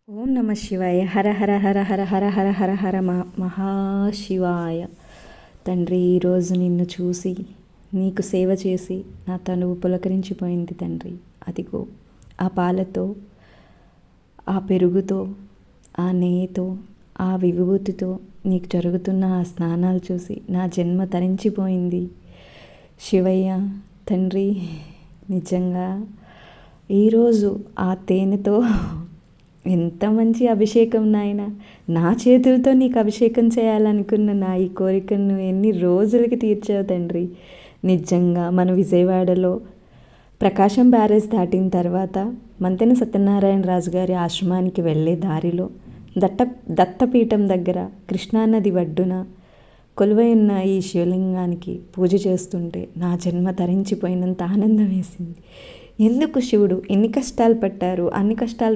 ఓం నమ శివాయ. హర హర హర హర హర హర హర హర మహాశివాయ. తండ్రి, ఈరోజు నిన్ను చూసి నీకు సేవ చేసి నా తనువు పులకరించిపోయింది తండ్రి. అదిగో ఆ పాలతో, ఆ పెరుగుతో, ఆ నెయ్యితో, ఆ విభూతితో నీకు జరుగుతున్న ఆ స్నానాలు చూసి నా జన్మ తరించిపోయింది శివయ్య. తండ్రి, నిజంగా ఈరోజు ఆ తేనెతో ఎంత మంచి అభిషేకం నాయన. నా చేతులతో నీకు అభిషేకం చేయాలనుకున్న నా ఈ కోరికను ఎన్ని రోజులకి తీర్చావు తండ్రి. నిజంగా మన విజయవాడలో ప్రకాశం బ్యారేజ్ దాటిన తర్వాత మంతెన సత్యనారాయణ రాజు గారి ఆశ్రమానికి వెళ్ళే దారిలో దత్తపీఠం దగ్గర కృష్ణానది ఒడ్డున కొలువై ఉన్న ఈ శివలింగానికి పూజ చేస్తుంటే నా జన్మ తరించిపోయినంత ఆనందం వేసింది. ఎందుకు శివుడు ఎన్ని కష్టాలు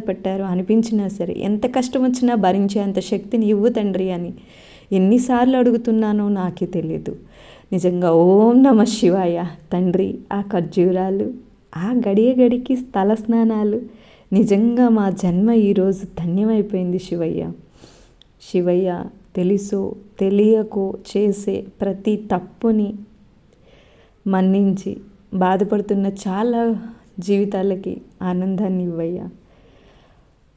పట్టారు అనిపించినా సరే, ఎంత కష్టం వచ్చినా భరించే అంత శక్తిని ఇవ్వు తండ్రి అని ఎన్నిసార్లు అడుగుతున్నానో నాకే తెలియదు. నిజంగా ఓం నమ శివాయ. తండ్రి, ఆ ఖర్జూరాలు, ఆ గడికి స్థల స్నానాలు, నిజంగా మా జన్మ ఈరోజు ధన్యమైపోయింది శివయ్య. శివయ్య, తెలుసో తెలియకో చేసే ప్రతి తప్పుని మన్నించి బాధపడుతున్న చాలా జీవితాలకి ఆనందాన్ని ఇవ్వయ్యా.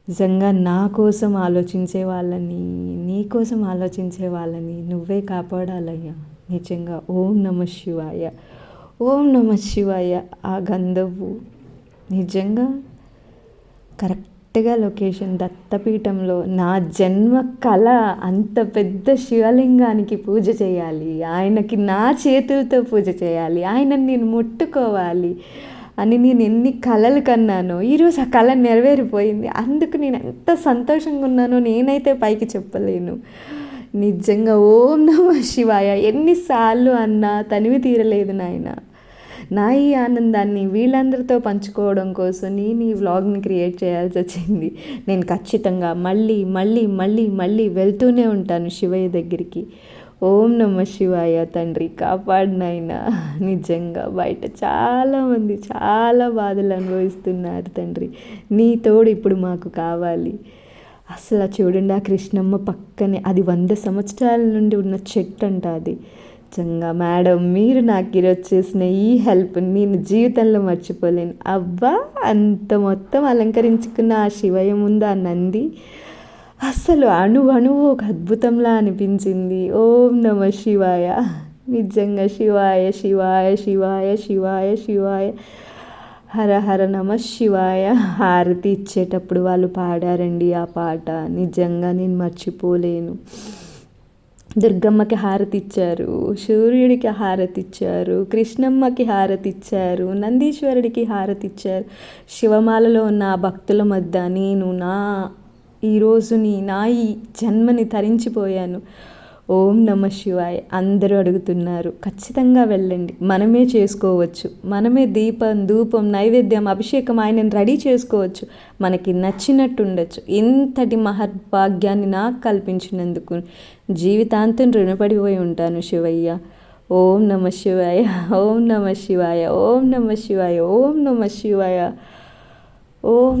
నిజంగా నా కోసం ఆలోచించే వాళ్ళని, నీ కోసం ఆలోచించే వాళ్ళని నువ్వే కాపాడాలయ్యా. నిజంగా ఓం నమ శివాయ, ఓం నమ శివాయ. ఆ గంధపు నిజంగా కరెక్ట్గా లొకేషన్ దత్తపీఠంలో నా జన్మ కళ. అంత పెద్ద శివలింగానికి పూజ చేయాలి, ఆయనకి నా చేతులతో పూజ చేయాలి, ఆయనని నేను ముట్టుకోవాలి అని నేను ఎన్ని కలలు కన్నానో ఈరోజు ఆ కళ నెరవేరిపోయింది. అందుకు నేను ఎంత సంతోషంగా ఉన్నానో నేనైతే పైకి చెప్పలేను. నిజంగా ఓం నమ శివాయ. ఎన్నిసార్లు అన్నా తనివి తీరలేదు నాయన. నా ఈ ఆనందాన్ని వీళ్ళందరితో పంచుకోవడం కోసం నేను ఈ వ్లాగ్ని క్రియేట్ చేయాల్సి వచ్చింది. నేను ఖచ్చితంగా మళ్ళీ మళ్ళీ మళ్ళీ మళ్ళీ వెళ్తూనే ఉంటాను శివయ్య దగ్గరికి. ఓం నమ శివాయ. తండ్రి, కాపాడినైనా. నిజంగా బయట చాలామంది చాలా బాధలు అనుభవిస్తున్నారు తండ్రి. నీ తోడు ఇప్పుడు మాకు కావాలి. అసలు చూడండి, ఆ కృష్ణమ్మ పక్కనే అది 100 సంవత్సరాల నుండి ఉన్న చెట్టు అంట అది. నిజంగా మేడం, మీరు నాకు ఈరోజు చేసిన ఈ హెల్ప్ నేను జీవితంలో మర్చిపోలేను. అబ్బా, అంత మొత్తం అలంకరించుకున్న ఆ శివయ్య ముందు ఆ నంది అస్సలు అణువు ఒక అద్భుతంలా అనిపించింది. ఓం నమ శివాయ. నిజంగా శివాయ శివాయ శివాయ శివాయ శివాయ హర హర నమ శివాయ. హారతి ఇచ్చేటప్పుడు వాళ్ళు పాడారండి ఆ పాట, నిజంగా నేను మర్చిపోలేను. దుర్గమ్మకి హారతి ఇచ్చారు, సూర్యుడికి హారతి ఇచ్చారు, కృష్ణమ్మకి హారతి ఇచ్చారు, నందీశ్వరుడికి హారతి ఇచ్చారు. శివమాలలో ఉన్న ఆ భక్తుల మధ్య నేను ఈరోజుని నా ఈ జన్మని తరించిపోయాను. ఓం నమ శివాయ. అందరూ అడుగుతున్నారు, ఖచ్చితంగా వెళ్ళండి. మనమే చేసుకోవచ్చు, మనమే దీపం ధూపం నైవేద్యం అభిషేకం ఆయనను రెడీ చేసుకోవచ్చు, మనకి నచ్చినట్టు ఉండొచ్చు. ఇంతటి మహద్భాగ్యాన్ని నాకు కల్పించినందుకు జీవితాంతం రుణపడిపోయి ఉంటాను శివయ్య. ఓం నమ శివాయ, ఓం నమ శివాయ, ఓం నమ శివాయ, ఓం నమ శివాయ, ఓం